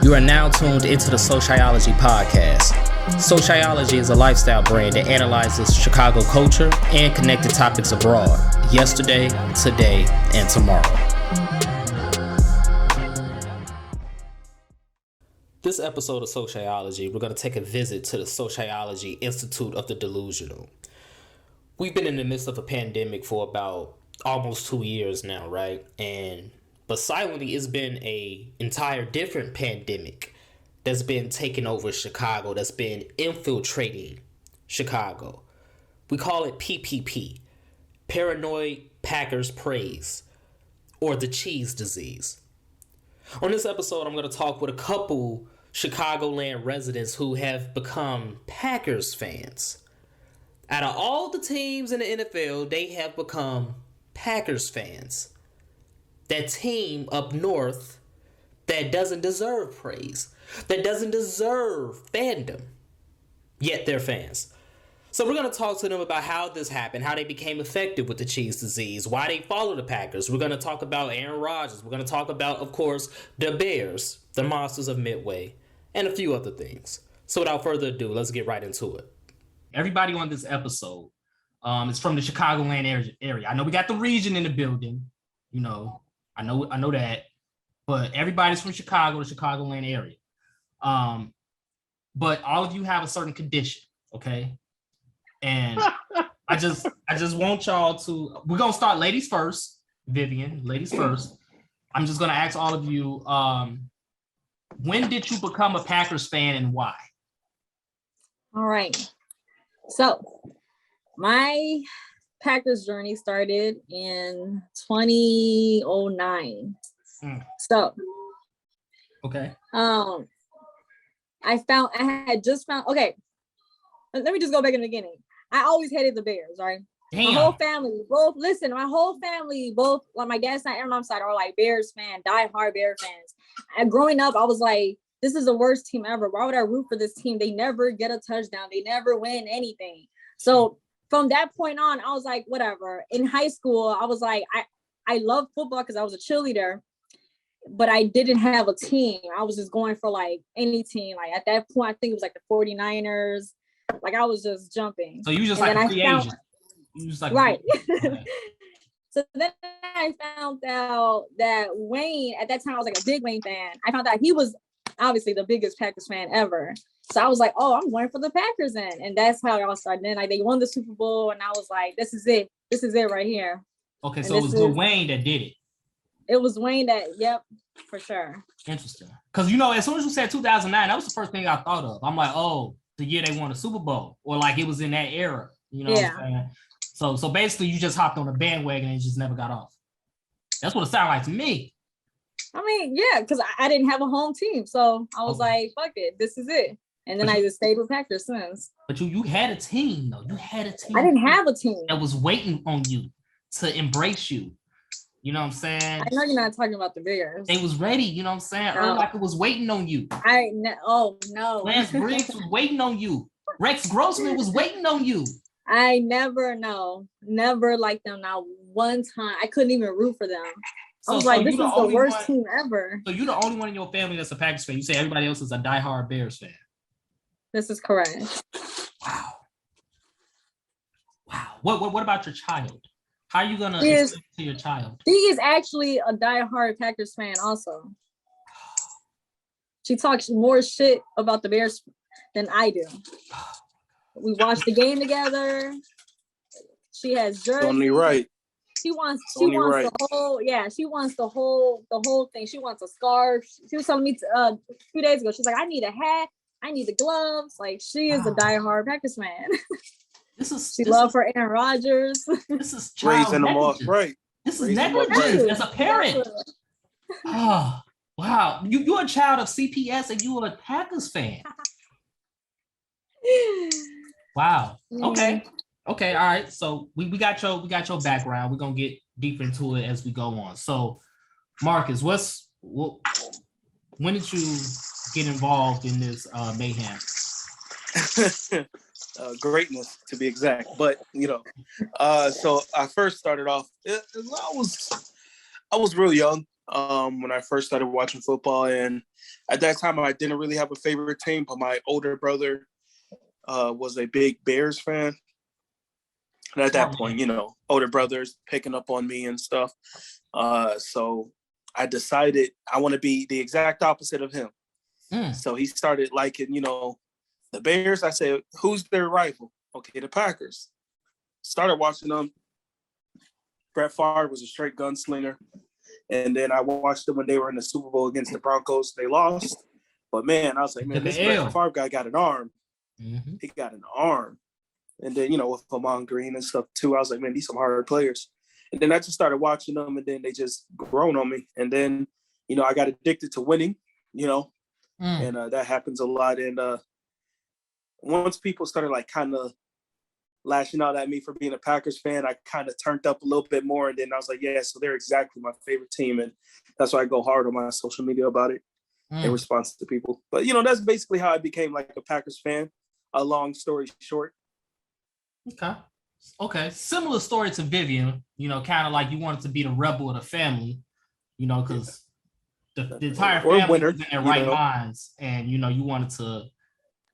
You are now tuned into the SoCHiology podcast. SoCHiology is a lifestyle brand that analyzes Chicago culture and connected topics abroad, yesterday, today, and tomorrow. This episode of SoCHiology, we're going to take a visit to the SoCHiology Institute of the Delusional. We've been in the midst of a pandemic for about almost 2 years now, right? But silently, it's been a entire different pandemic that's been taking over Chicago, that's been infiltrating Chicago. We call it PPP, Paranoid Packers Praise, or the cheese disease. On this episode, I'm going to talk with a couple Chicagoland residents who have become Packers fans. Out of all the teams in the NFL, they have become Packers fans. That team up north that doesn't deserve praise, that doesn't deserve fandom, yet they're fans. So we're going to talk to them about how this happened, how they became affected with the cheese disease, why they follow the Packers. We're going to talk about Aaron Rodgers. We're going to talk about, of course, the Bears, the monsters of Midway, and a few other things. So without further ado, let's get right into it. Everybody on this episode is from the Chicagoland area. I know we got the region in the building, you know. I know that, but everybody's from Chicago, the Chicagoland area. But all of you have a certain condition, okay? And I just want y'all to. We're gonna start ladies first, Vivian. Ladies first. I'm just gonna ask all of you. When did you become a Packers fan and why? All right. So my Packers journey started in 2009. So okay. I had just found okay. Let me just go back in the beginning. I always hated the Bears, right? Damn. My whole family, both like my dad's side and mom's side are like Bears fan, die-hard Bear fans. And growing up, I was like, this is the worst team ever. Why would I root for this team? They never get a touchdown. They never win anything. So from that point on, I was like, whatever. In high school, I was like, I love football because I was a cheerleader, but I didn't have a team. I was just going for like any team. Like at that point, I think it was like the 49ers. Like I was just jumping. So you just like a free agent. You just like right. So then I found out that Wayne, at that time, I was like a big Wayne fan. I found out he was obviously the biggest Packers fan ever. So I was like, oh, I'm going for the Packers then. And that's how it all started. Then like they won the Super Bowl and I was like, this is it. This is it right here. Okay, so it was Lil Wayne that did it. It was Wayne that, yep, for sure. Interesting. Because, you know, as soon as you said 2009, that was the first thing I thought of. I'm like, oh, the year they won the Super Bowl. Or like it was in that era. You know what I'm saying? So basically you just hopped on a bandwagon and just never got off. That's what it sounded like to me. I mean, yeah, because I didn't have a home team. So I was like, fuck it, this is it. And then I just stayed with Packers since. But you had a team, though. You had a team. I didn't have a team. That was waiting on you to embrace you. You know what I'm saying? I know you're not talking about the Bears. They was ready, you know what I'm saying? No. Like it was waiting on you. Oh, no. Lance Briggs was waiting on you. Rex Grossman was waiting on you. I never liked them. Not one time. I couldn't even root for them. I was like, this is the worst team ever. So you're the only one in your family that's a Packers fan. You say everybody else is a diehard Bears fan. This is correct. Wow. What about your child? How are you gonna explain to your child? She is actually a diehard Packers fan also. She talks more shit about the Bears than I do. We watched the game together. She has jerseys. Only right. She wants the whole thing. She wants a scarf. She was telling me a few days ago, she's like, I need a hat, I need the gloves. Like she is a diehard Packers fan. She loves her Aaron Rodgers. This is raising them off right. This is negligence as a parent. Oh wow. You're a child of CPS and you are a Packers fan. Wow. Okay. Okay, all right. So we got your background. We're gonna get deeper into it as we go on. So, Marcus, when did you get involved in this mayhem? greatness to be exact. But so I first started off. I was real young when I first started watching football, and at that time I didn't really have a favorite team. But my older brother was a big Bears fan, and at that point, older brothers picking up on me and stuff. So I decided I want to be the exact opposite of him. So he started liking, the Bears. I said, who's their rival? Okay, the Packers. Started watching them. Brett Favre was a straight gunslinger. And then I watched them when they were in the Super Bowl against the Broncos. They lost. But, man, I was like, man, this Brett Favre guy got an arm. Mm-hmm. He got an arm. And then, with Amon Green and stuff, too, I was like, man, these some hard players. And then I just started watching them, and then they just grown on me. And then, I got addicted to winning, and that happens a lot. And once people started kind of lashing out at me for being a Packers fan, I kind of turned up a little bit more. And then I was like, yeah, so they're exactly my favorite team. And that's why I go hard on my social media about it in response to people. But, that's basically how I became a Packers fan. A long story short. Okay. Similar story to Vivian, kind of like you wanted to be the rebel of the family, because the entire family was in their right minds, and you wanted to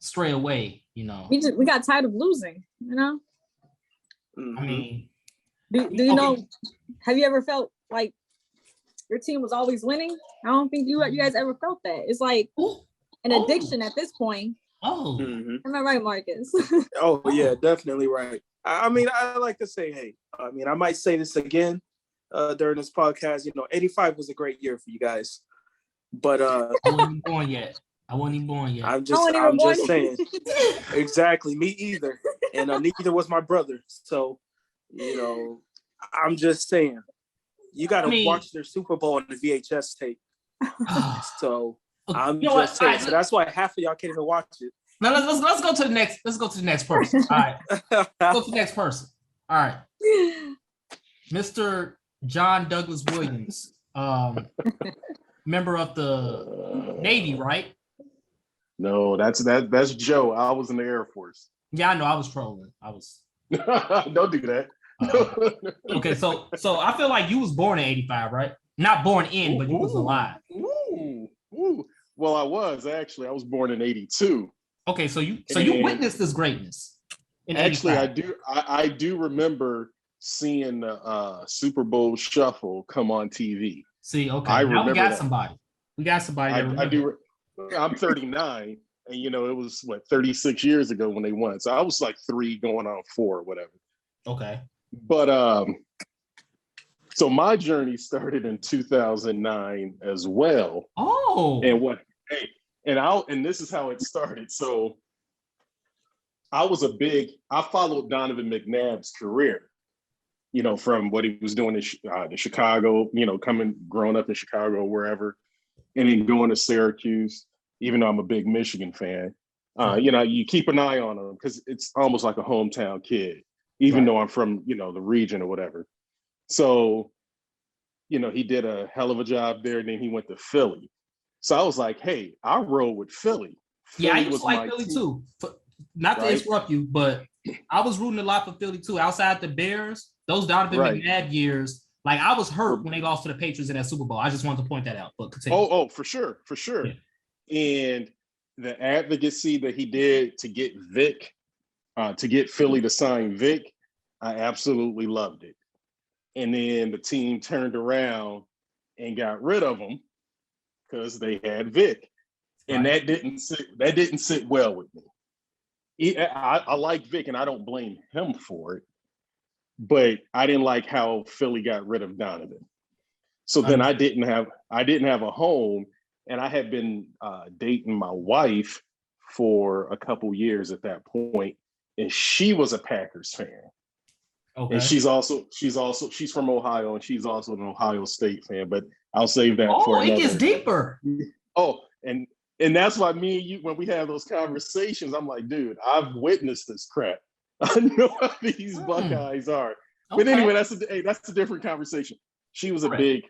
stray away. We got tired of losing. Mm-hmm. I mean, do you know? Have you ever felt like your team was always winning? I don't think you guys ever felt that. It's like an addiction at this point. Am I right, Marcus? Yeah, definitely right. I mean, I like to say, hey, I might say this again during this podcast. 85 was a great year for you guys, but I wasn't even born yet. I'm just saying. Exactly, me either, and neither was my brother. So, I'm just saying, you got to watch their Super Bowl on the VHS tape. So. I'm just saying. So that's why half of y'all can't even watch it. Now let's go to the next. Let's go to the next person. All right. Let's go to the next person. All right. Mr. John Douglas Williams, member of the Navy, right? No, that's Joe. I was in the Air Force. Yeah, I know. I was trolling. Don't do that. Okay, so I feel like you was born in 85, right? Not born in, but you was alive. Ooh. Well, I was actually. I was born in 82. Okay, so you witnessed this greatness. Actually, I do remember seeing the Super Bowl Shuffle come on TV. See, okay, now we got somebody. We got somebody. I do. I'm 39, and it was 36 years ago when they won. So I was like 3 going on 4 or whatever. Okay. But so my journey started in 2009 as well. Oh. And this is how it started. So I followed Donovan McNabb's career, from what he was doing in Chicago, growing up in Chicago or wherever, and then going to Syracuse, even though I'm a big Michigan fan. You keep an eye on him because it's almost like a hometown kid, even though I'm from, the region or whatever. So, he did a hell of a job there. And then he went to Philly. So I was like, hey, I roll with Philly. Yeah, I used to like Philly too. Not to interrupt you, but I was rooting a lot for Philly too. Outside the Bears, those Donovan McNabb years, I was hurt when they lost to the Patriots in that Super Bowl. I just wanted to point that out. But continue. Oh, for sure. Yeah. And the advocacy that he did to get Vic, to get Philly to sign Vic, I absolutely loved it. And then the team turned around and got rid of him because they had Vic, and that didn't sit well with me. I like Vic, and I don't blame him for it, but I didn't like how Philly got rid of Donovan. So then I didn't have a home, and I had been dating my wife for a couple years at that point, and she was a Packers fan. Okay. And she's from Ohio, and she's also an Ohio State fan, but I'll save that for another. It gets deeper. Oh, and that's why me and you, when we have those conversations, I'm like, dude, I've witnessed this crap. I know how these Buckeyes are. But anyway, that's a different conversation. She was a big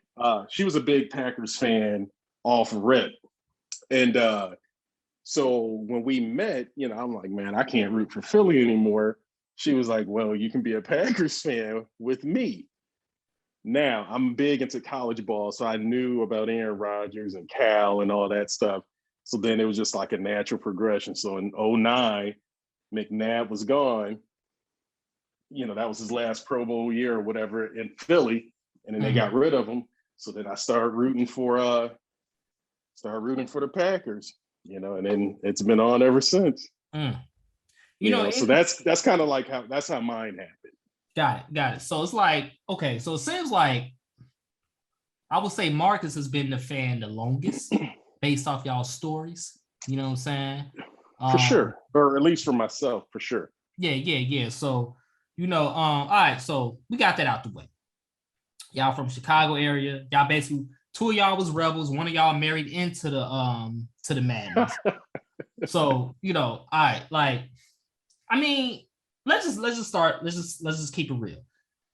Packers fan off rip. And So when we met, I'm like, man, I can't root for Philly anymore. She was like, well, you can be a Packers fan with me. Now, I'm big into college ball, so I knew about Aaron Rodgers and Cal and all that stuff. So then it was just like a natural progression. So in 2009, McNabb was gone. That was his last Pro Bowl year or whatever in Philly, and then they got rid of him. So then I started rooting for the Packers, and then it's been on ever since. So that's kind of like how mine happened. Got it. So it's like, okay, so it seems like I would say Marcus has been the fan the longest based off y'all's stories. You know what I'm saying? For sure. Or at least for myself, for sure. Yeah. So, all right, so we got that out the way. Y'all from Chicago area. Y'all basically, two of y'all was rebels, one of y'all married into the madness. So, all right, like, I mean, let's just keep it real.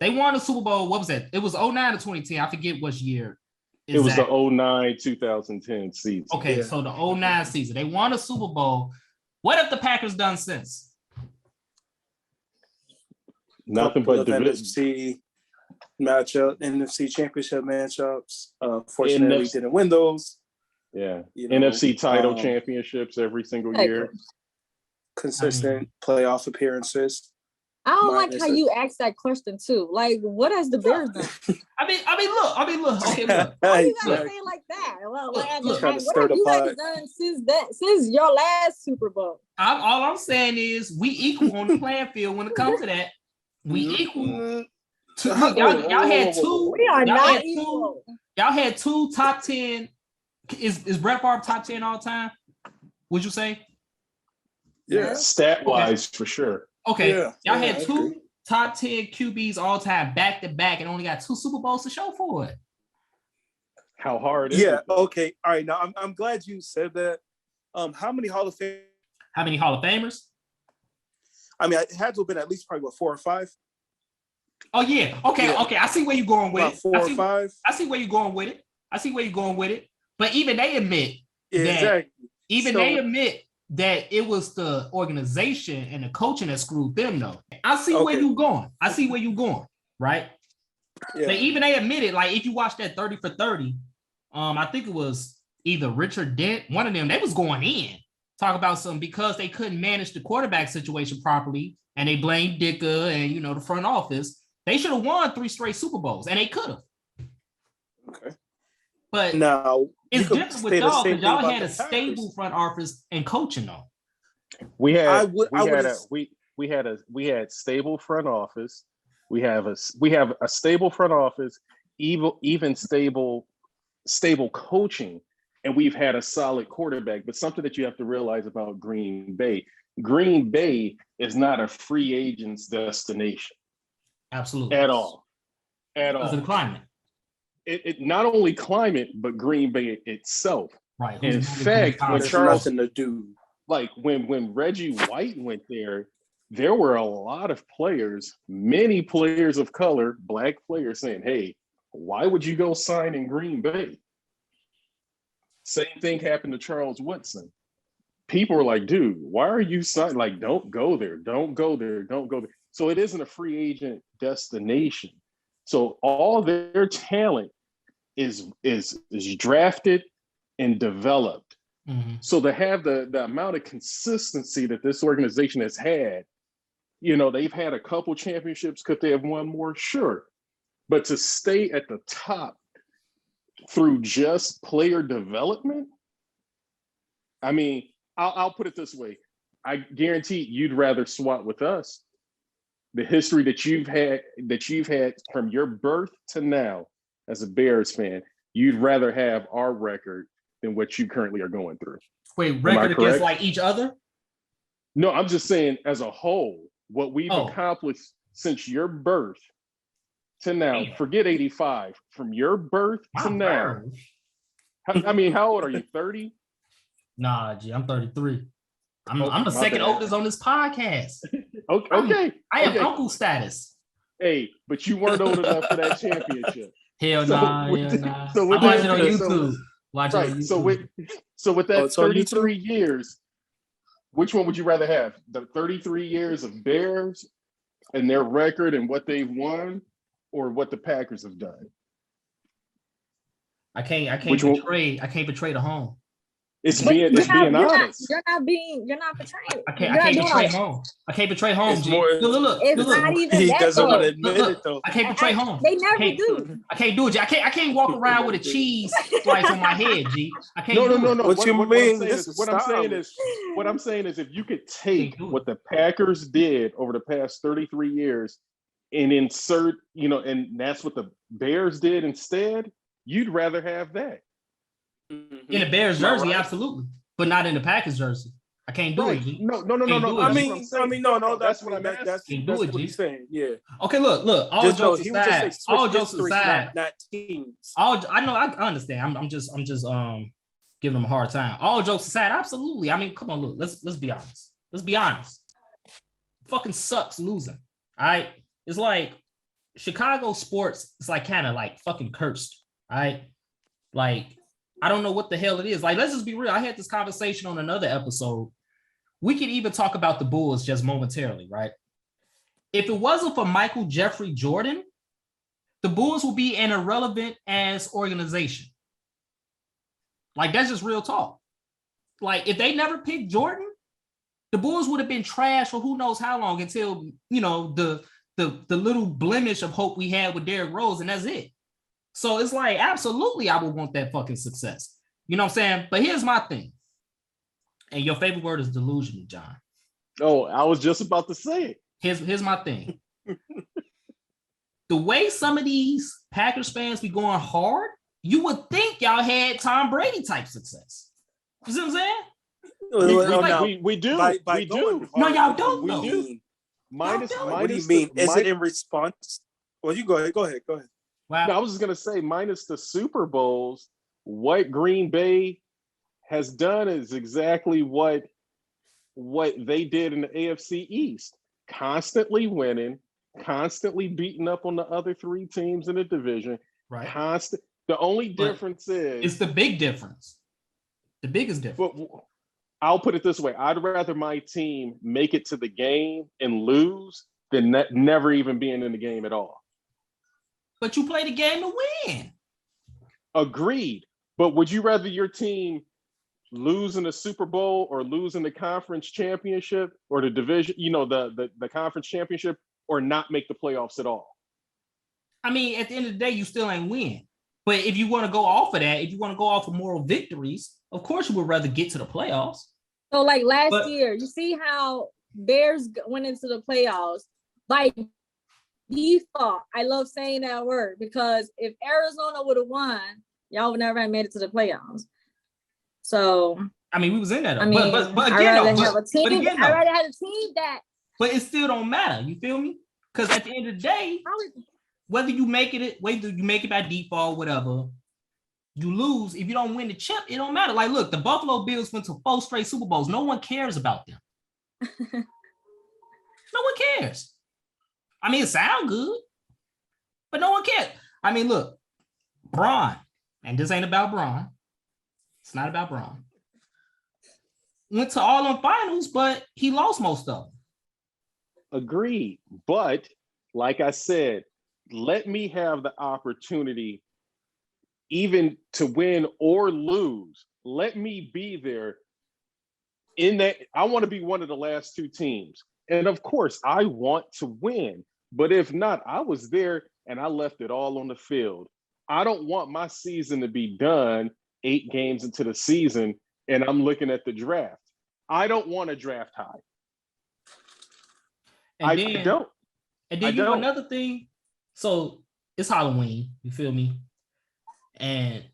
They won the Super Bowl. What was that? It was 2009 to 2010. I forget which year. It was the 2009-2010 season. Okay, so the 2009 season. They won a Super Bowl. What have the Packers done since? Nothing but NFC matchup, NFC championship matchups. Fortunately, we didn't win those. Yeah, NFC title championships every single year. Consistent playoff appearances. I don't like how you asked that question too. Like, what has the Bears done? I mean, look. Okay, look. Why you gotta say it like that? Well, what have you guys done since your last Super Bowl? All I'm saying is we equal on the playing field when it comes to that. We equal. Look, y'all had two. We are not equal. Y'all had two top 10. Is Brett Favre top 10 all time? Would you say? Yeah, stat-wise, for sure. Okay, y'all had two top 10 QBs all time back to back and only got 2 Super Bowls to show for it. How hard is it? Yeah, okay. All right, now I'm glad you said that. How many Hall of Famers? I mean, it had to have been at least probably 4 or 5. Oh, yeah. Okay. I see where you're going with it. 4 or 5. I see where you're going with it. But even they admit that it was the organization and the coaching that screwed them, though. I see where you're going. Right? Yeah. But even they admitted, like, if you watch that 30 for 30, I think it was either Richard Dent, one of them, they was going in. Talk about something because they couldn't manage the quarterback situation properly, and they blamed Dicker and, the front office. They should have won 3 straight Super Bowls, and they could have. Okay. But now it's different with y'all because y'all had a stable front office and coaching, though. We had stable front office. We have a stable front office, even stable coaching, and we've had a solid quarterback. But something that you have to realize about Green Bay is not a free agent's destination. Absolutely. At all. Because of the climate. It not only climate, but Green Bay itself. Right. In fact, when nothing to do. Like when Reggie White went there were a lot of players, many players of color, Black players saying, hey, why would you go sign in Green Bay? Same thing happened to Charles Woodson. People were like, dude, why are you signing? Like, don't go there. So it isn't a free agent destination. So all their talent is drafted and developed. Mm-hmm. So to have the amount of consistency that this organization has had, they've had a couple championships. Could they have won more? Sure. But to stay at the top through just player development, I mean, I'll put it this way. I guarantee you'd rather swap with us. The history that you've had from your birth to now as a Bears fan, you'd rather have our record than what you currently are going through. Wait, record against like each other? No, I'm just saying as a whole, what we've accomplished since your birth to now, forget 85, from your birth to now. I mean, how old are you, 30? Nah, G, I'm 33. I'm the second oldest on this podcast. Okay. I am uncle status. Hey, but you weren't old enough for that championship. Hell nah. So I'm watching on YouTube. So with that 33 years, Which one would you rather have? The 33 years of Bears and their record and what they've won, or what the Packers have done? I can't betray the home. It's being honest. You're not betraying. I can't betray home. I can't betray home. It's G. more. Look. Not even He that. doesn't want to Though. admit it though. I can't betray home. They never do. I can't do it, G. I can't walk around with a cheese slice on my head, G. I can't. No. What you mean? What I'm saying is, if you could take what the Packers did over the past 33 years and insert, and that's what the Bears did instead, you'd rather have that. In the Bears jersey, absolutely, but not in the Packers jersey. I can't do it. G. No. I mean, no. That's what he's saying. Yeah. Okay, look. All jokes aside, not teams. I understand. I'm just giving them a hard time. All jokes aside, absolutely. I mean, come on, look. Let's be honest. Let's be honest. Fucking sucks losing. All right. It's like Chicago sports. It's like kind of like fucking cursed. All right. Like, I don't know what the hell it is. Like, let's just be real. I had this conversation on another episode. We could even talk about the Bulls just momentarily, right? If it wasn't for Michael Jeffrey Jordan, the Bulls would be an irrelevant ass organization. Like, that's just real talk. Like, if they never picked Jordan, the Bulls would have been trash for who knows how long until, the little blemish of hope we had with Derrick Rose, and that's it. So it's like, absolutely, I would want that fucking success. You know what I'm saying? But here's my thing. And your favorite word is delusional, John. Oh, I was just about to say it. Here's my thing. The way some of these Packers fans be going hard, you would think y'all had Tom Brady type success. You see what I'm saying? We do. By we do. No, y'all don't. We do. What do you mean? Is it in response? Well, you go ahead. Go ahead. Wow. No, I was just gonna say, minus the Super Bowls, what Green Bay has done is exactly what they did in the AFC East. Constantly winning, constantly beating up on the other three teams in the division. Right. The only difference is it's the big difference. The biggest difference. But I'll put it this way: I'd rather my team make it to the game and lose than never even being in the game at all. But you play the game to win. Agreed. But would you rather your team lose in the Super Bowl or lose in the conference championship or the division, the conference championship, or not make the playoffs at all? I mean, at the end of the day, you still ain't win. But if you want to go off of that, if you want to go off of moral victories, of course you would rather get to the playoffs. So like last year, you see how Bears went into the playoffs. By default, I love saying that word because if Arizona would have won, y'all would never have made it to the playoffs. So I mean, we was in that. I mean, but again, I'd rather have a team that. But it still don't matter. You feel me? Because at the end of the day, whether you make it by default, whatever, you lose. If you don't win the chip, it don't matter. Like, look, the Buffalo Bills went to 4 straight Super Bowls. No one cares about them. No one cares. I mean, it sounds good, but no one cares. I mean, look, Braun, and this ain't about Braun. It's not about Braun. Went to all them finals, but he lost most of them. Agreed. But like I said, let me have the opportunity even to win or lose. Let me be there in that. I want to be one of the last two teams. And of course, I want to win. But if not, I was there and I left it all on the field. I don't want my season to be done 8 games into the season and I'm looking at the draft. I don't want a draft high. I don't. And then you know another thing. So it's Halloween, you feel me? And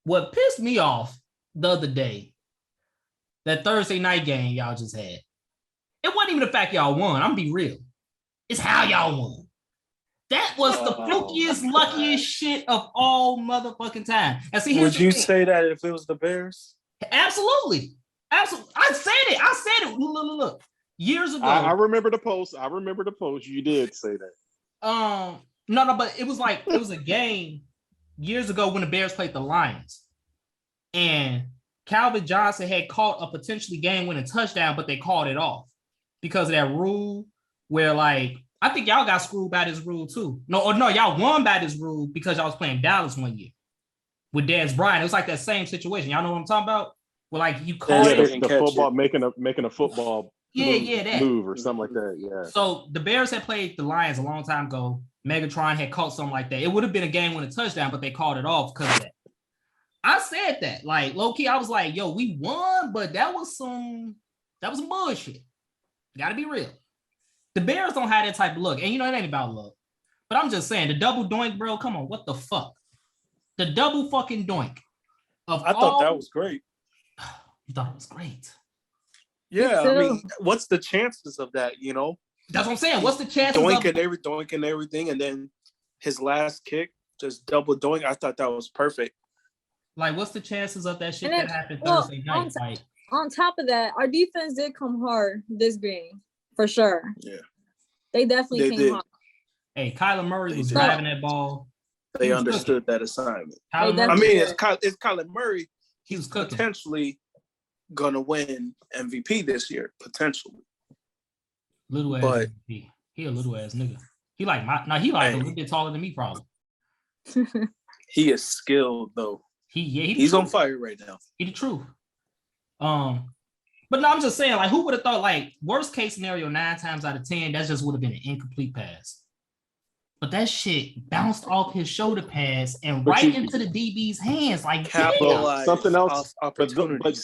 what pissed me off the other day, that Thursday night game y'all just had, it wasn't even the fact y'all won. I'm gonna be real. It's how y'all won. That was the flukiest, luckiest shit of all motherfucking time. And see, would you say that if it was the Bears? Absolutely. Absolutely. I said it. Look. Years ago. I remember the post. You did say that. No, but it was a game years ago when the Bears played the Lions. And Calvin Johnson had caught a potentially game-winning touchdown, but they called it off because of that rule where, like, I think y'all got screwed by this rule too. No, y'all won by this rule because y'all was playing Dallas one year with Dez Bryant. It was like that same situation. Y'all know what I'm talking about? Where like you called the football making a football that move or something like that. Yeah. So the Bears had played the Lions a long time ago. Megatron had caught something like that. It would have been a game-winning touchdown, but they called it off because of that. I said that, like, low-key, I was like, yo, we won, but that was some bullshit. Gotta be real. The Bears don't have that type of look. And you know, it ain't about luck. But I'm just saying, the double doink, bro, come on, what the fuck? The double fucking doink. I thought that was great. You thought it was great. Yeah, I mean, what's the chances of that, you know? That's what I'm saying. What's the chances doink and everything, and then his last kick, just double doink. I thought that was perfect. Like, what's the chances of that shit that happened Thursday night? On top of that, our defense did come hard this game, for sure. Yeah. They definitely came hard. Hey, Kyler Murray was driving that ball. They understood that assignment. It's Kyler Murray. He was potentially gonna win MVP this year, potentially. Little ass MVP. He a little ass nigga. He like a little bit taller than me, probably. He is skilled though. He's on fire right now. He the truth. But no, I'm just saying, like, who would have thought, like, worst case scenario, 9 times out of 10, that just would have been an incomplete pass. But that shit bounced off his shoulder pass and into the DB's hands. Like, something else. But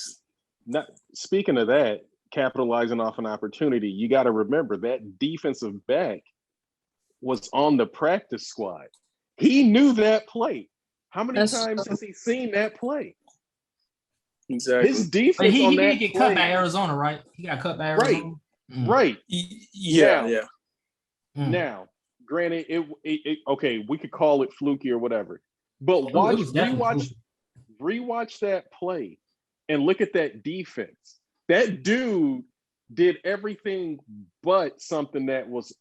speaking of that, capitalizing off an opportunity, you got to remember that defensive back was on the practice squad. He knew that play. How many times has he seen that play? Exactly. His defense he did get cut by Arizona, right? He got cut by Arizona. Right. Yeah. Now, granted, it okay, we could call it fluky or whatever, but rewatch that play and look at that defense. That dude did everything but something that was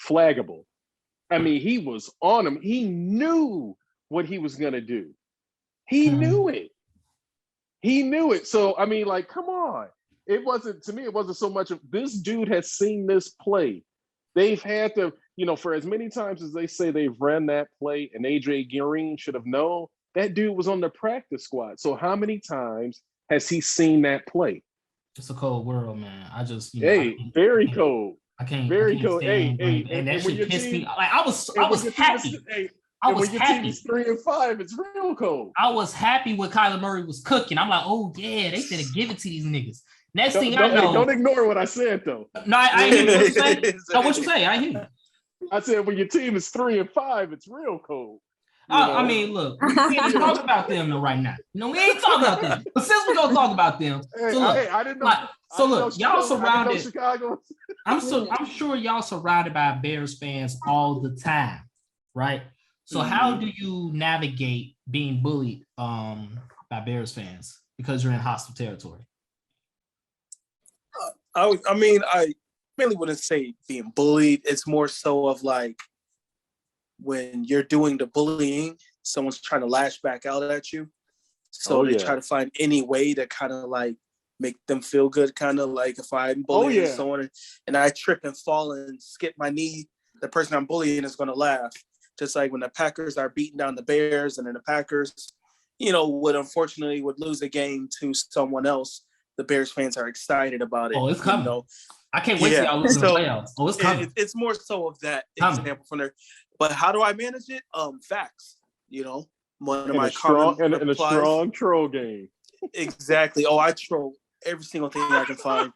flaggable. I mean, he was on him. He knew what he was gonna do. He knew it. So I mean, like, come on. It wasn't so much of this dude has seen this play. They've had to, for as many times as they say they've ran that play, and AJ Green should have known, that dude was on the practice squad. So how many times has he seen that play? It's a cold world, man. I just, very cold. I can't. Very cold. And that shit pissed me. Like, I was happy. When your team is 3-5, it's real cold. I was happy when Kyler Murray was cooking. I'm like, oh yeah, they finna give it to these niggas. Next thing I know, don't ignore what I said though. No, I hear what you say. No, what you say? I hear. I said when your team is 3-5, it's real cold. I mean, look, we ain't talking about them though right now. We ain't talking about them. But since we're gonna talk about them, I didn't know. Y'all surrounded. Chicago. I'm sure y'all surrounded by Bears fans all the time, right? So how do you navigate being bullied by Bears fans because you're in hostile territory? I really wouldn't say being bullied. It's more so of like when you're doing the bullying, someone's trying to lash back out at you. So they try to find any way to kind of like make them feel good, kind of like if I'm bullying someone and I trip and fall and skip my knee, the person I'm bullying is going to laugh. Just like when the Packers are beating down the Bears and then the Packers, would lose a game to someone else. The Bears fans are excited about it. Oh, it's coming. I can't wait till y'all lose in the playoffs. Oh, it's coming. It's more so of that example from there. But how do I manage it? Facts. One of my common and a strong troll game. Exactly. Oh, I troll every single thing I can find.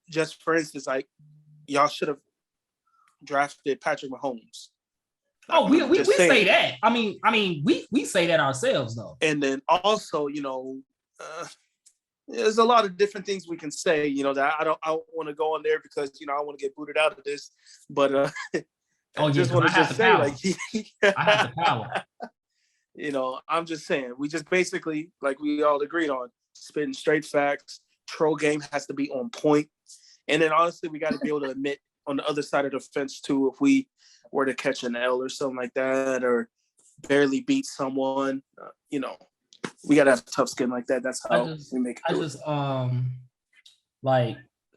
Just for instance, like y'all should have drafted Patrick Mahomes. Oh, we say that. I mean, we say that ourselves though. And then also, there's a lot of different things we can say. That I don't want to go on there because I want to get booted out of this. But I just want to say, like, I have the power. I'm just saying, we just basically, like we all agreed on, spitting straight facts. Troll game has to be on point, and then honestly, we got to be able to admit on the other side of the fence too if we were to catch an L or something like that, or barely beat someone, We gotta have tough skin like that. That's how we make it.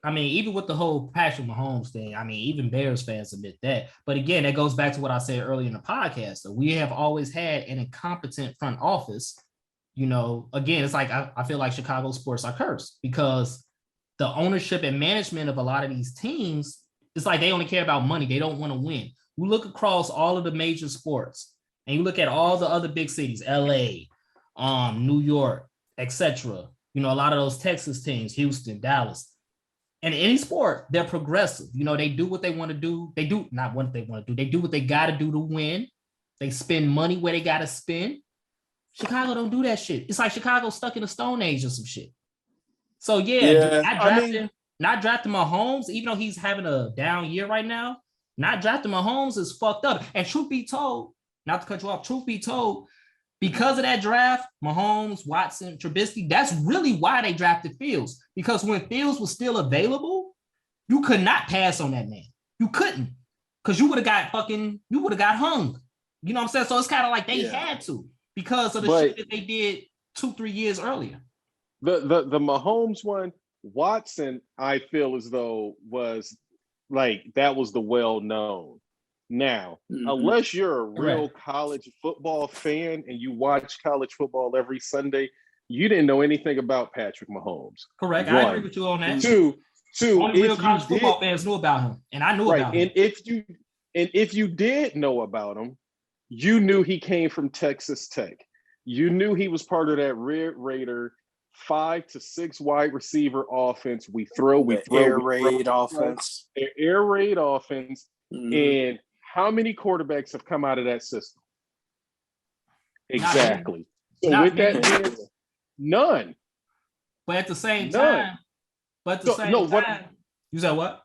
Even with the whole Patrick Mahomes thing, even Bears fans admit that. But again, that goes back to what I said earlier in the podcast. So we have always had an incompetent front office. Again, it's like I feel like Chicago sports are cursed because the ownership and management of a lot of these teams, it's like they only care about money. They don't want to win. You look across all of the major sports and you look at all the other big cities, LA, New York, etc. A lot of those Texas teams, Houston, Dallas. And in any sport, they're progressive. They do what they want to do. They do not what they want to do. They do what they got to do to win. They spend money where they got to spend. Chicago don't do that shit. It's like Chicago stuck in a Stone Age or some shit. So not drafting Mahomes, even though he's having a down year right now, not drafting Mahomes is fucked up. And truth be told, not to cut you off, truth be told, because of that draft, Mahomes, Watson, Trubisky, that's really why they drafted Fields. Because when Fields was still available, you could not pass on that man. You couldn't. Because you would have got hung. You know what I'm saying? So it's kind of like they had to because of the shit that they did 2-3 years earlier. The Mahomes one, Watson, I feel as though was like that was the well-known. Now, unless you're a real college football fan and you watch college football every Sunday, you didn't know anything about Patrick Mahomes. Correct. I agree with you on that. Two. Only real college football fans knew about him, and I knew about him. And if you did know about him, you knew he came from Texas Tech. You knew he was part of that Red Raider 5 to 6 wide receiver offense. We throw air raid offense. Air raid offense. And how many quarterbacks have come out of that system? Exactly. So with that, none. But at the same time, you said what?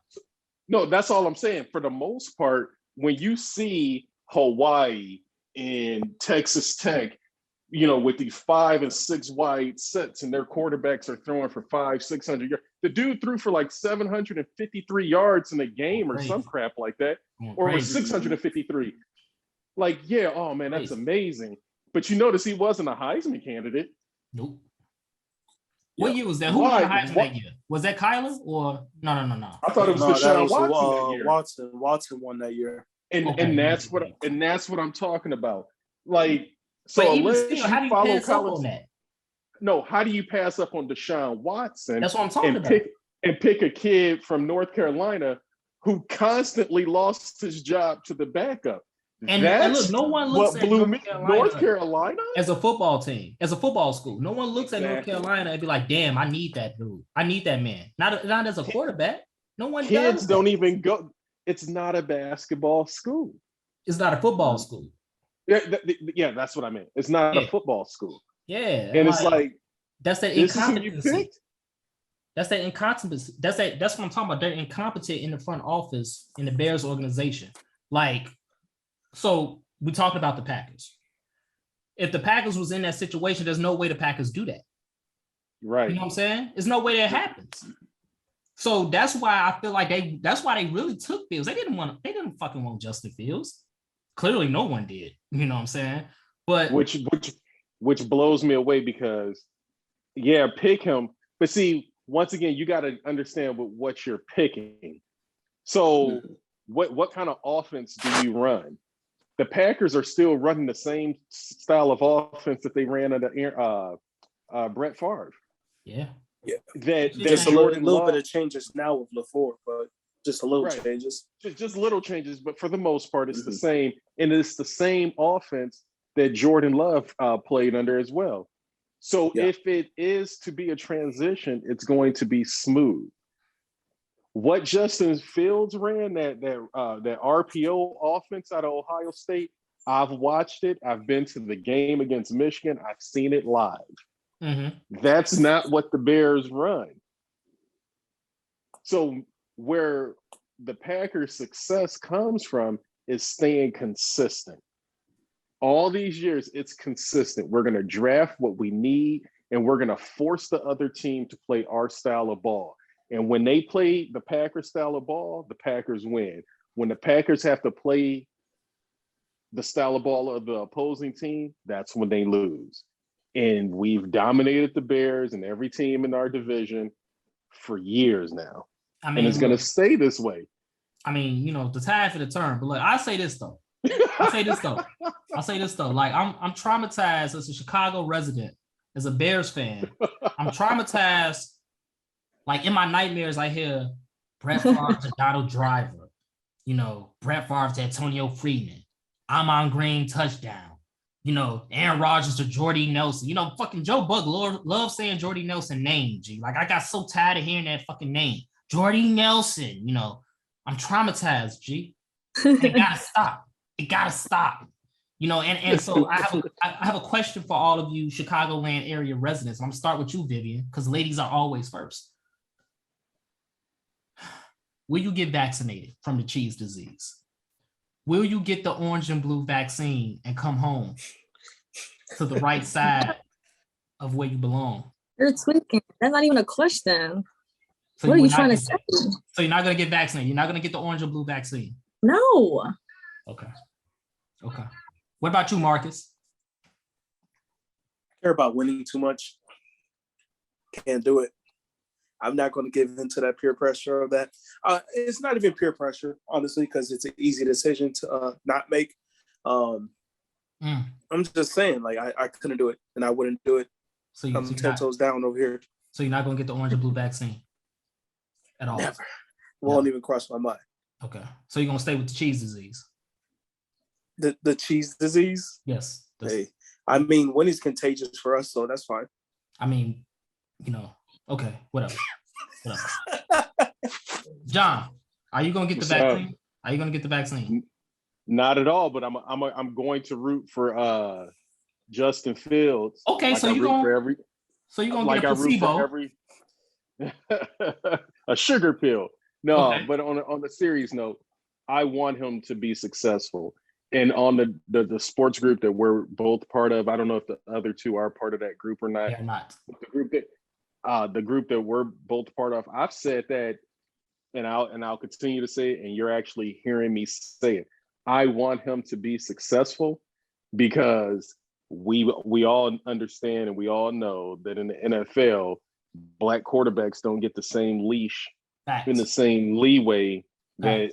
No, that's all I'm saying. For the most part, when you see Hawaii and Texas Tech, with these 5 and 6 wide sets and their quarterbacks are throwing for 500-600 yards. The dude threw for like 753 yards in a game or some crap like that. Or was 653. Like, oh man, that's amazing. But you notice he wasn't a Heisman candidate. Nope. What year was that? Who won the Heisman that year? Was that Kyler or no? I thought it was Deshaun Watson that year. Watson won that year. And that's what I'm talking about. Like, so unless still, how do you follow college on that? No, how do you pass up on Deshaun Watson? That's what I'm talking about. Pick a kid from North Carolina who constantly lost his job to the backup. And look, no one looks at North Carolina as a football team, as a football school. No one looks at North Carolina and be like, "Damn, I need that dude. I need that man." Not as a quarterback. No one. Kids don't even go. It's not a basketball school. It's not a football school. Yeah, that's what I meant. It's not a football school. Yeah, and it's like that's that incompetency. That's that incompetency. That's what I'm talking about. They're incompetent in the front office in the Bears organization. Like, so we're talking about the Packers. If the Packers was in that situation, there's no way the Packers do that. Right. You know what I'm saying? There's no way that happens. So that's why I feel like that's why they really took Fields. They didn't fucking want Justin Fields. Clearly no one did. You know what I'm saying? But which blows me away because pick him. But see, once again, you got to understand what you're picking. So what kind of offense do you run? The Packers are still running the same style of offense that they ran under Brett Favre. Yeah. There's a little bit of changes now with LaFleur, but just a little changes. Just little changes, but for the most part, it's the same. And it's the same offense that Jordan Love played under as well. So if it is to be a transition, it's going to be smooth. What Justin Fields ran, that RPO offense out of Ohio State, I've watched it. I've been to the game against Michigan. I've seen it live. That's not what the Bears run. So where the Packers' success comes from is staying consistent. All these years, it's consistent. We're going to draft what we need, and we're going to force the other team to play our style of ball. And when they play the Packers style of ball, the Packers win. When the Packers have to play the style of ball of the opposing team, that's when they lose. And we've dominated the Bears and every team in our division for years now. I mean, and it's going to stay this way. I mean, you know, the tide for the turn. But look, I say this though. Like, I'm traumatized as a Chicago resident, as a Bears fan. I'm traumatized. Like, in my nightmares, I hear Brett Favre to Donald Driver. You know, Brett Favre to Antonio Freeman. Amon Green touchdown. You know, Aaron Rodgers to Jordy Nelson. You know, fucking Joe Buck loves saying Jordy Nelson name, G. Like, I got so tired of hearing that fucking name. Jordy Nelson, you know. I'm traumatized, G. It gotta stop. It gotta stop. You know, and so I have a question for all of you Chicagoland area residents. I'm gonna start with you, Vivian, because ladies are always first. Will you get vaccinated from the cheese disease? Will you get the orange and blue vaccine and come home to the right side of where you belong? You're tweaking. That's not even a question. So what are you trying to say? So you're not going to get vaccinated. You're not going to get the orange or blue vaccine. No. Okay. What about you, Marcus? I care about winning too much. Can't do it. I'm not going to give into that peer pressure of that. It's not even peer pressure, honestly, because it's an easy decision to not make. I'm just saying, like, I couldn't do it, and I wouldn't do it. So I'm 10 toes down over here. So you're not going to get the orange and blue vaccine at all? Never. Won't even cross my mind. Okay. So you're going to stay with the cheese disease? The cheese disease? Yes. Hey, I mean, winning's contagious for us, so that's fine. I mean, you know, okay, whatever. John, are you gonna get the vaccine? Are you gonna get the vaccine? Not at all, but I'm going to root for Justin Fields. Okay, like so you're gonna like get a placebo. A sugar pill. No, okay. But on the serious note, I want him to be successful. And on the sports group that we're both part of, I don't know if the other two are part of that group or not. They're not. The group that we're both part of, I've said that, and I'll continue to say it, and you're actually hearing me say it. I want him to be successful because we all understand and we all know that in the NFL, Black quarterbacks don't get the same leash in the same leeway that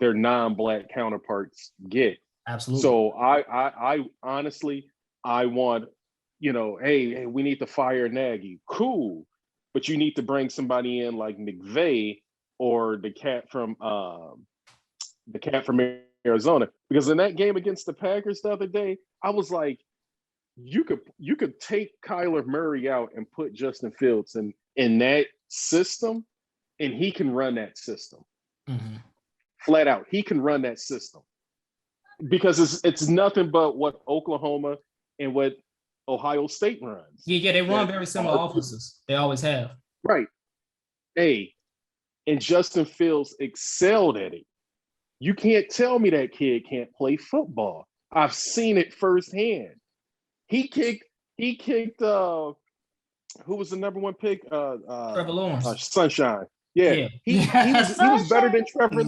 their non-Black counterparts get. Absolutely. So I honestly, I want, you know, hey, we need to fire Nagy. Cool. But you need to bring somebody in like McVay or the cat from Arizona. Because in that game against the Packers the other day, I was like, you could take Kyler Murray out and put Justin Fields in that system, and he can run that system. Mm-hmm. Flat out. He can run that system. Because it's nothing but what Oklahoma and what Ohio State runs. Yeah, they run very similar offenses. They always have. Right. Hey, and Justin Fields excelled at it. You can't tell me that kid can't play football. I've seen it firsthand. He kicked who was the number one pick? Trevor Lawrence. Sunshine. Yeah. He was better than Trevor.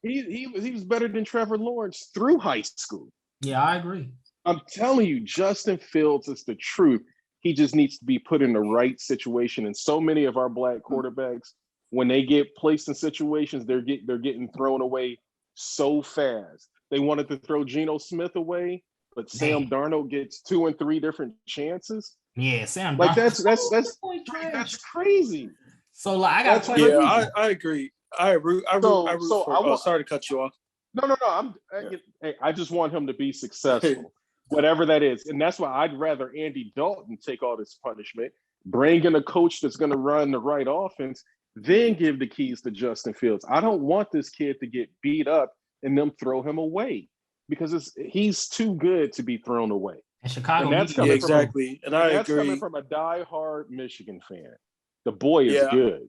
He was better than Trevor Lawrence through high school. Yeah, I agree. I'm telling you, Justin Fields is the truth. He just needs to be put in the right situation. And so many of our Black quarterbacks, when they get placed in situations, they're getting thrown away so fast. They wanted to throw Geno Smith away, but Sam Darnold gets 2 and 3 different chances. Yeah, Sam. Like that's crazy. So like I got. Yeah, I agree. I root for. Sorry to cut you off. No. I just want him to be successful, whatever that is, and that's why I'd rather Andy Dalton take all this punishment, bring in a coach that's going to run the right offense, then give the keys to Justin Fields. I don't want this kid to get beat up and them throw him away because he's too good to be thrown away. And Chicago, and that's exactly. And I agree. Coming from a diehard Michigan fan. The boy is good.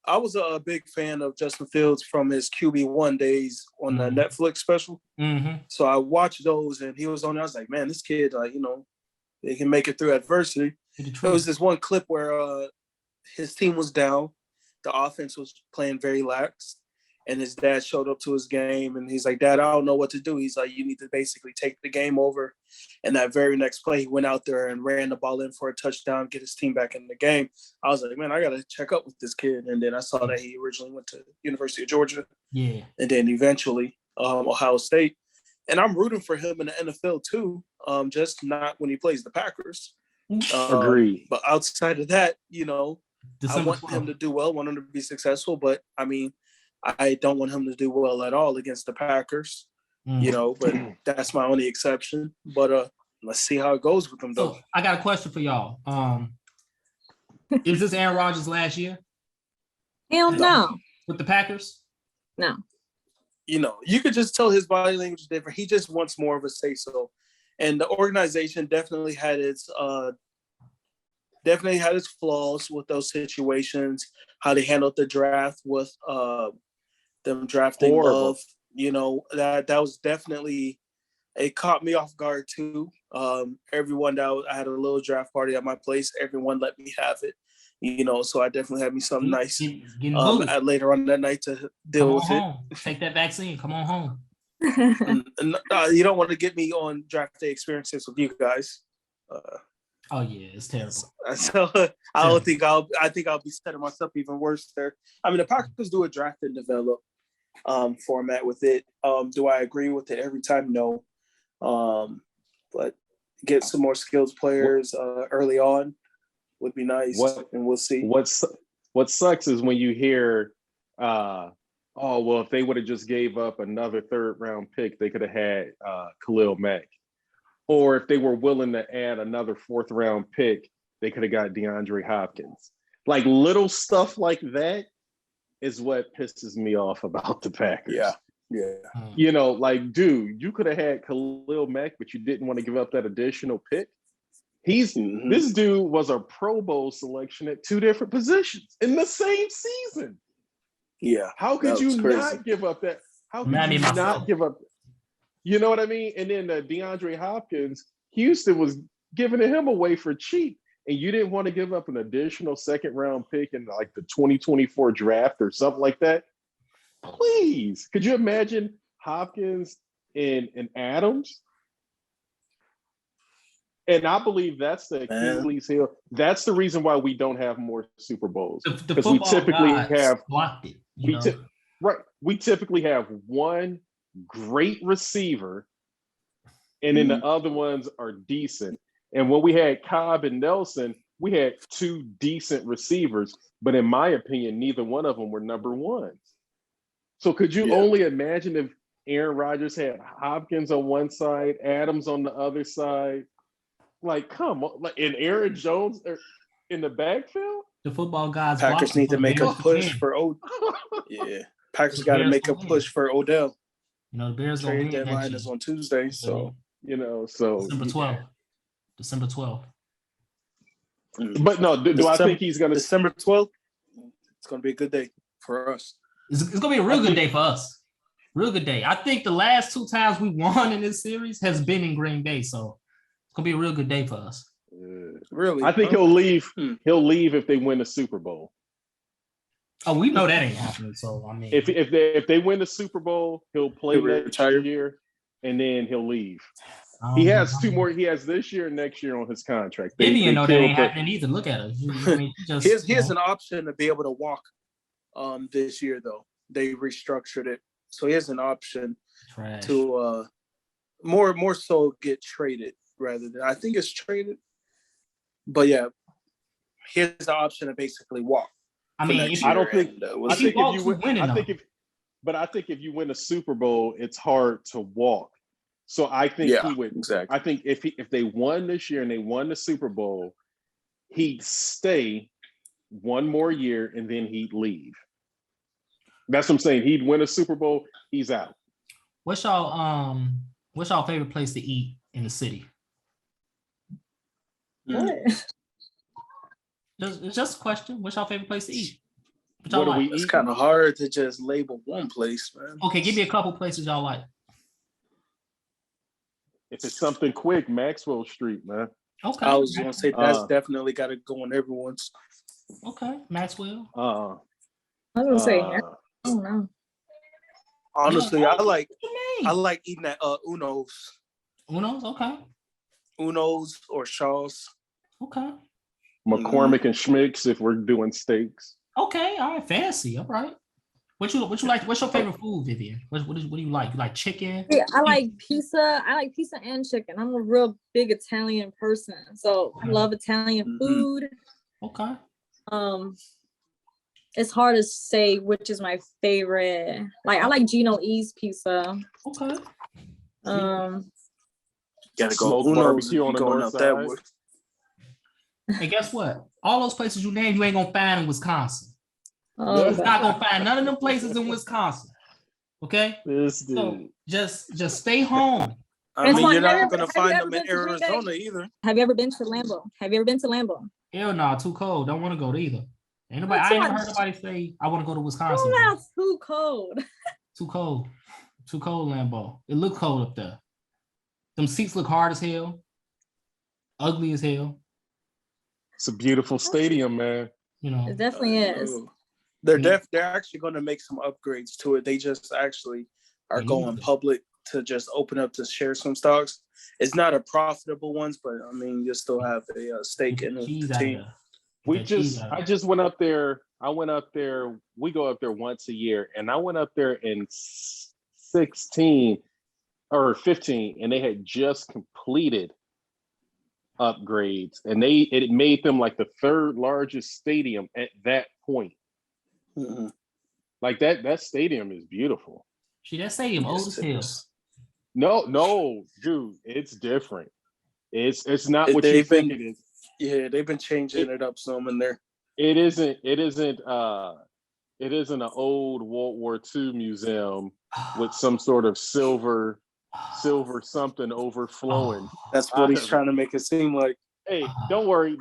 I was a big fan of Justin Fields from his QB1 days on the Netflix special. Mm-hmm. So I watched those, and he was on there. I was like, man, this kid, they can make it through adversity. There was this one clip where his team was down. The offense was playing very lax. and his dad showed up to his game, and he's like, "Dad, I don't know what to do." He's like, "You need to basically take the game over." And that very next play, he went out there and ran the ball in for a touchdown, get his team back in the game. I was like, man, I got to check up with this kid. And then I saw that he originally went to University of Georgia. Yeah. And then eventually Ohio State. And I'm rooting for him in the NFL too, just not when he plays the Packers. Agreed. But outside of that, I want 12th. him to do well, want him to be successful. But, I mean, I don't want him to do well at all against the Packers. But that's my only exception. But let's see how it goes with them, though. So I got a question for y'all. Is this Aaron Rodgers' last year Hell no. with the Packers? No. You could just tell his body language is different. He just wants more of a say-so. And the organization definitely had its flaws with those situations, how they handled the draft with them drafting Love. That was definitely, it caught me off guard too. Everyone I had a little draft party at my place. Everyone let me have it, so I definitely had me something nice later on that night to deal with it. Take that vaccine. Come on home. and you don't want to get me on draft day experiences with you guys. Oh yeah, it's terrible. So I think I'll be setting myself even worse there. I mean, the Packers do a draft and develop format with it. Do I agree with it every time? No. But get some more skills players early on would be nice, and we'll see. What sucks is when you hear, if they would have just gave up another 3rd round pick, they could have had Khalil Mack. Or if they were willing to add another 4th round pick, they could have got DeAndre Hopkins. Like little stuff like that is what pisses me off about the Packers. Yeah. Dude, you could have had Khalil Mack, but you didn't want to give up that additional pick. This dude was a Pro Bowl selection at 2 different positions in the same season. Yeah. How could you not give up that? How could you not give up? You know what I mean? And then DeAndre Hopkins, Houston was giving him away for cheap. And you didn't want to give up an additional 2nd round pick in like the 2024 draft or something like that. Please. Could you imagine Hopkins and Adams? And I believe that's the Achilles heel. That's the reason why we don't have more Super Bowls. Because we typically have blocked it. We typically have one great receiver, and then the other ones are decent. And when we had Cobb and Nelson, we had 2 decent receivers, but in my opinion, neither one of them were number 1s. So could you only imagine if Aaron Rodgers had Hopkins on one side, Adams on the other side? Like, come on, and Aaron Jones in the backfield? The football guys. Packers need to make a push for Packers got to make a push for Odell. The Bears trade deadline is on Tuesday, so December 12th. But no, I think he's going to December 12th? It's going to be a good day for us. It's going to be a real good day for us. Real good day. I think the last 2 times we won in this series has been in Green Bay, so it's going to be a real good day for us. Really? I think he'll leave. He'll leave if they win the Super Bowl. Oh, we know that ain't happening. So I mean, if they win the Super Bowl, he'll play next year, and then he'll leave. He has 2 more. He has this year and next year on his contract. They know that ain't happening either. Look at it. He has an option to be able to walk this year, though. They restructured it, so he has an option to more so get traded rather than, I think it's traded. But yeah, he has the option to basically walk. I mean, I think if you win a Super Bowl, it's hard to walk. So I think he would. Exactly. I think if they won this year and they won the Super Bowl, he'd stay 1 more year and then he'd leave. That's what I'm saying. He'd win a Super Bowl. He's out. What's y'all favorite place to eat in the city? What? Just a question. What's your favorite place to eat? What do we eat? It's kind of hard to just label one place, man. Okay, give me a couple places y'all like. If it's something quick, Maxwell Street, man. Okay. I was going to say that's definitely got to go on everyone's. Okay, Maxwell. I was going to say, I don't know. Honestly, No, I like what you mean? eating at Uno's. Uno's, okay. Uno's or Shaw's. Okay. McCormick and Schmick's if we're doing steaks. Okay, all right, fancy. All right. What you like? What's your favorite food, Vivian? What do you like? You like chicken? Yeah, I like pizza. I like pizza and chicken. I'm a real big Italian person, so I love Italian food. Okay. It's hard to say which is my favorite. Like I like Gino E's pizza. Okay. Gotta go Smoked Uno's barbecue on the going north out that side. way. And guess what? All those places you named, you ain't gonna find in Wisconsin. Oh, You're not gonna find none of them places in Wisconsin. Okay? This dude. So just stay home. I mean, you're not have gonna you find ever them in been to Green Bay? Arizona either. Have you ever been to Lambeau? Hell no, too cold. Don't want to go to either. Ain't nobody. I ain't never heard nobody say I want to go to Wisconsin. Oh, that's too cold. Too cold. Too cold, Lambeau. It look cold up there. Them seats look hard as hell. Ugly as hell. It's a beautiful stadium, man. You know. It definitely is. They're actually going to make some upgrades to it. They just actually are going public to just open up to share some stocks. It's not a profitable ones, but I mean, you still have a stake in the team. I just went up there. I went up there. We go up there once a year, and I went up there in 16 or 15, and they had just completed upgrades, and it made them like the third largest stadium at that point. Mm-hmm. Like that stadium is beautiful. See, that stadium old as hell. No, dude, it's different. It's not what you think it is. Yeah, they've been changing it up some in there. It isn't an old World War II museum with some sort of silver something overflowing. That's what he's trying to make it seem like. Hey, don't worry.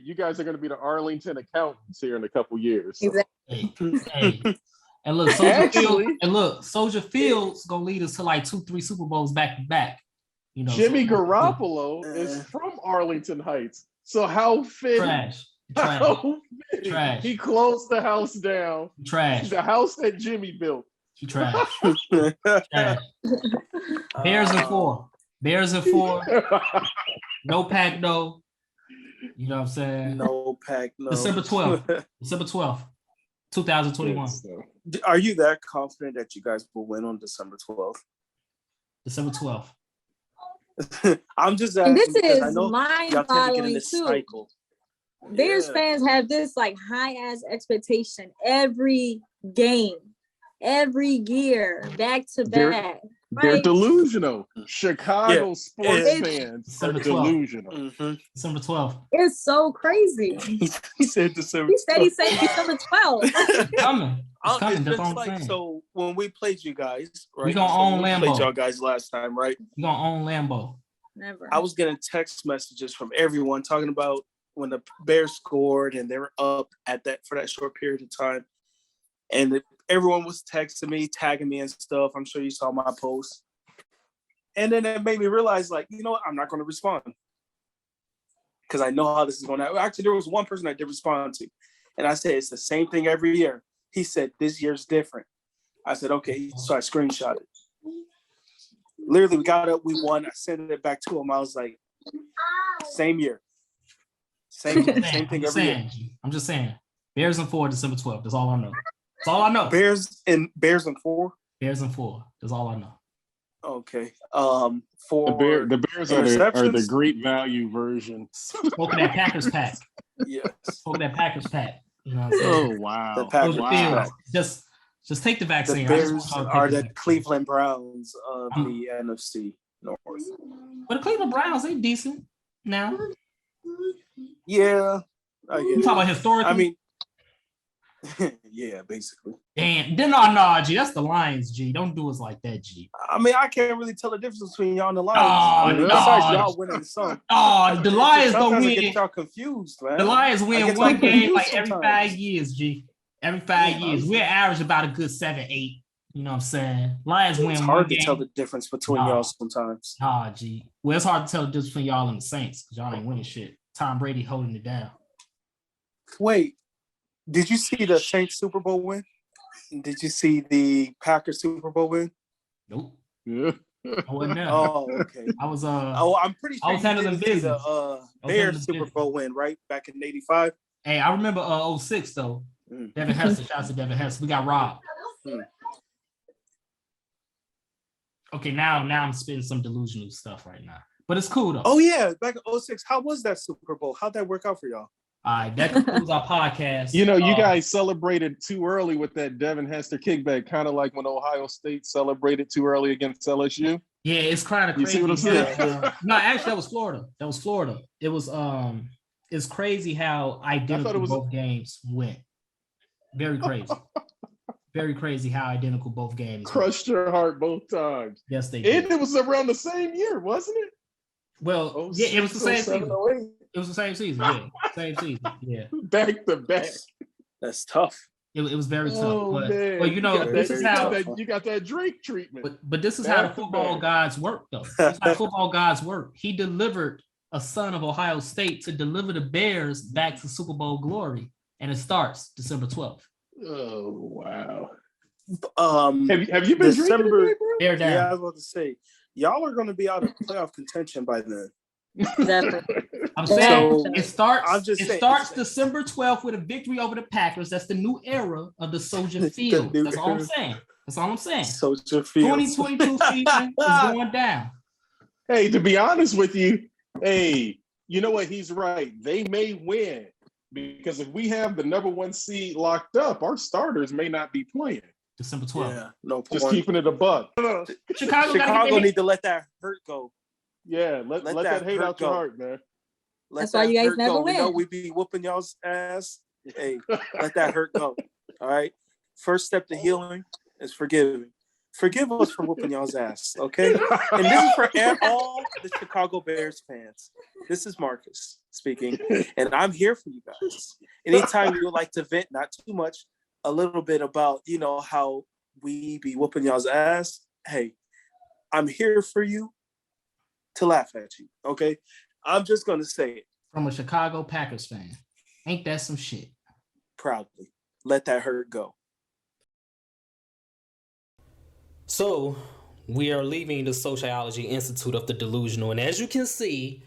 You guys are going to be the Arlington accountants here in a couple years. So. Exactly. Hey. And look, Soldier Field's gonna lead us to like 2-3 Super Bowls back to back. You know, Jimmy Garoppolo is from Arlington Heights. So how fitting? Trash. He closed the house down. Trash. The house that Jimmy built. He trash. Trash. Bears and 4. No pack, no. You know what I'm saying? No pack, no. December 12th. 2021. Are you that confident that you guys will win on December 12th? December 12th. I'm just asking. And this is I know mind-boggling too. Cycle. Bears fans have this like high-ass expectation every game, every year, back to back. They're delusional. Chicago sports fans are delusional. Mm-hmm. December 12th. It's so crazy. He said December. He said December 12th. It's coming. It's just like, so when we played you guys, right? We gonna own Lambeau. Played y'all guys last time, right? We gonna own Lambeau. Never. I was getting text messages from everyone talking about when the Bears scored and they were up for that short period of time, and everyone was texting me, tagging me and stuff. I'm sure you saw my post. And then it made me realize, like, you know what? I'm not going to respond. Because I know how this is going to happen. Actually, there was one person I did respond to. And I said, it's the same thing every year. He said, this year's different. I said, okay. So I screenshot it. Literally, we got up, we won. I sent it back to him. I was like, same year. Same thing every year. I'm just saying. Bears and 4, December 12th. That's all I know. That's all I know. Bears and 4? Bears and 4. That's all I know. Okay. For the Bears are the great value version. Smoking that Packers pack. Yes. Smoking that Packers pack. You know what I'm saying? Oh wow. The Packers pack. Just take the vaccine. The Bears are the Cleveland Browns of the NFC North. But the Cleveland Browns, they decent now. Yeah. You talk about historically? I mean, yeah, basically. Damn. No, G. That's the Lions, G. Don't do us like that, G. I mean, I can't really tell the difference between y'all and the Lions. Besides y'all winning some. Oh, the Lions don't win. Get y'all confused, man. The Lions win one game like every 5 years, G. Every 5 years. We're average about a good 7-8. You know what I'm saying? Lions win. It's hard to tell the difference between y'all sometimes. G. Well, it's hard to tell the difference between y'all and the Saints because y'all ain't winning shit. Tom Brady holding it down. Wait, did you see the Saints Super Bowl win? Did you see the Packers Super Bowl win? Nope. Yeah. I wasn't there. Oh, okay. I was I'm pretty sure I was handling you did see business. the Bears Super Bowl win, right? Back in '85. Hey, I remember 06 though. Devin Hester, shout out to Devin Hester. We got robbed. Okay, now I'm spitting some delusional stuff right now. But it's cool though. Oh yeah, back in '06. How was that Super Bowl? How'd that work out for y'all? All right, that concludes our podcast. You know, you guys celebrated too early with that Devin Hester kickback, kind of like when Ohio State celebrated too early against LSU. Yeah, it's kind of crazy. You see what I'm saying? No, actually, that was Florida. It was it's crazy how identical both games went. Very crazy. Very crazy how identical both games crushed your heart both times. Yes, they did. And it was around the same year, wasn't it? Well, yeah, it was the same season. It was the same season, yeah. Same season, yeah. Back to back. That's tough. It was very tough. But you know, this is how you got that Drake treatment. But this is how the football gods work, though. This is how football gods work. He delivered a son of Ohio State to deliver the Bears back to Super Bowl glory, and it starts December 12th. Oh wow! Have you been December? Drinking today, bro? Yeah, I was about to say y'all are going to be out of playoff contention by then. I'm saying So, it starts. I'm just saying. Starts December 12th with a victory over the Packers. That's the new era of the Soldier Field. That's all I'm saying. Soldier Field. 2022 season is going down. Hey, to be honest with you, hey, you know what? He's right. They may win because if we have the number 1 seed locked up, our starters may not be playing. December 12th. Yeah, no point. Just keeping it a buck. Chicago need to let that hurt go. Yeah, let that hate out your heart, man. That's why you guys never win. We know we be whooping y'all's ass. Hey, let that hurt go. All right. First step to healing is forgiving. Forgive us for whooping y'all's ass, okay? And this is for all the Chicago Bears fans. This is Marcus speaking, and I'm here for you guys. Anytime you would like to vent, not too much, a little bit about, how we be whooping y'all's ass, hey, I'm here for you to laugh at you, okay? I'm just going to say it. From a Chicago Packers fan. Ain't that some shit? Proudly. Let that hurt go. So, we are leaving the SoCHiology Institute of the Delusional, and as you can see,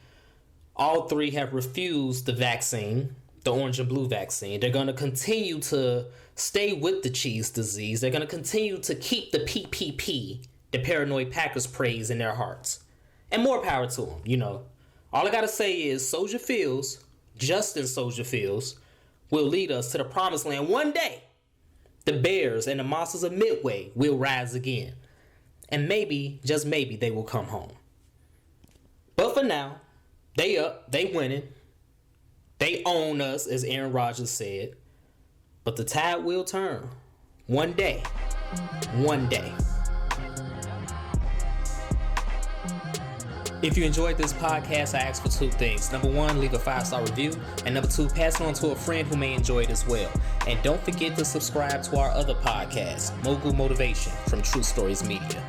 all three have refused the vaccine, the Orange&Blue vaccine. They're going to continue to stay with the cheese disease. They're going to continue to keep the PPP, the paranoid Packers praise in their hearts. And more power to them, All I got to say is Soldier Fields, Justin Soldier Fields, will lead us to the promised land one day. The Bears and the Monsters of Midway will rise again. And maybe, just maybe, they will come home. But for now, they up, they winning. They own us, as Aaron Rodgers said. But the tide will turn. One day. One day. If you enjoyed this podcast, I ask for 2 things. Number 1, leave a 5-star review. And number 2, pass it on to a friend who may enjoy it as well. And don't forget to subscribe to our other podcast, Mogul Motivation from True Stories Media.